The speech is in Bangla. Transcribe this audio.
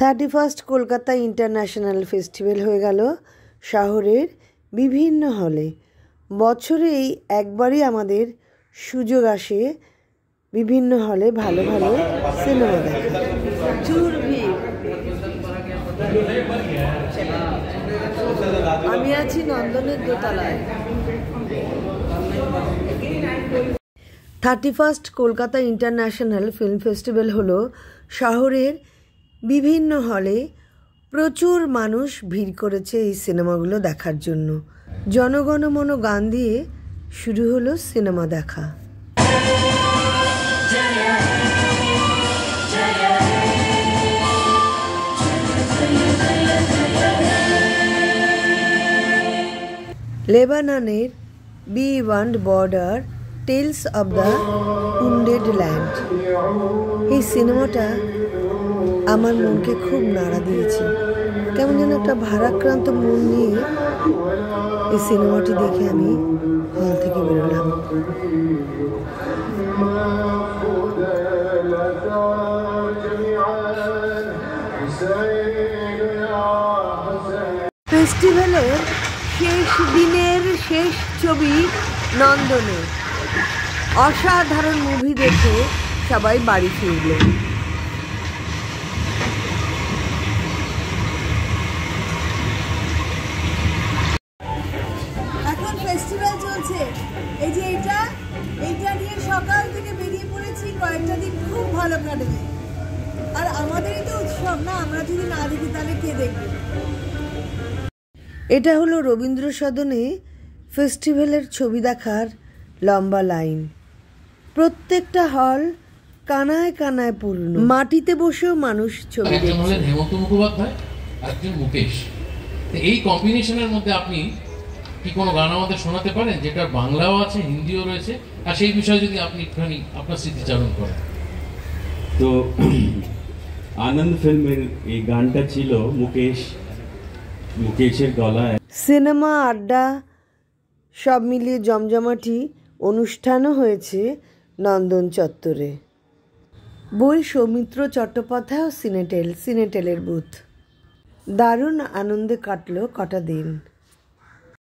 31 কলকাতা ইন্টারন্যাশনাল ফেস্টিভ্যাল হয়ে গেল শহরের বিভিন্ন হলে। বছরে এই একবারই আমাদের সুযোগ আসে বিভিন্ন হলে ভালো ভালো সিনেমা দেখা। প্রচুর ভিড়। আমি আছি নন্দনের দোতলায়। 31 কলকাতা ইন্টারন্যাশনাল ফিল্ম ফেস্টিভ্যাল হলো শহরের বিভিন্ন হলে প্রচুর মানুষ ভিড় করেছে এই সিনেমাগুলো দেখার জন্য। জনগণমন গান দিয়ে শুরু হলো সিনেমা দেখা। লেবাননের beyond border tales of the wounded land, এই সিনেমাটা আমার মনকে খুব নাড়া দিয়েছে। কেমন যেন একটা ভারাক্রান্ত মন নিয়ে এই সিনেমাটি দেখে আমি হল থেকে বেরোলাম। ফেস্টিভ্যালের শেষ দিনের শেষ ছবি নন্দনে। অসাধারণ মুভি দেখে সবাই বাড়ি ফিরল। এখন ফেস্টিভ্যাল চলছে, এই যে এইটা নিয়ে সকাল থেকে বেরিয়ে পড়েছি। কয়েকটা দিন খুব ভালো কাটবে। আর আমাদেরই তো উৎসব না, আমরা যদি না দেখি তাহলে কে দেখবে? এটা হলো রবীন্দ্র সদনে ফেস্টিভ্যালের ছবি দেখার লম্বা লাইন। প্রত্যেকটা হল কানায় কানায় পূর্ণ। মাটিতে বসেও মানুষ ছবি দেখছে। হেমন্ত মুখোপাধ্যায়, একজন মুকেশ, এই কম্বিনেশনের মধ্যে আপনি কি কোনো গান আমাদের শোনাতে পারেন যেটা বাংলাও আছে, হিন্দিও রয়েছে, আর সেই বিষয়ে যদি আপনি একটুখানি আপনার স্মৃতিচারণ করেন? তো আনন্দ ফিল্মের এই গানটা ছিল মুকেশের গলায়। সিনেমা, আড্ডা সব মিলিয়ে জমজমাটি অনুষ্ঠানও হয়েছে নন্দন চত্বরে। বই সৌমিত্র চট্টোপাধ্যায় ও সিনেটেলের বুথ। দারুণ আনন্দে কাটলো কটা দিন।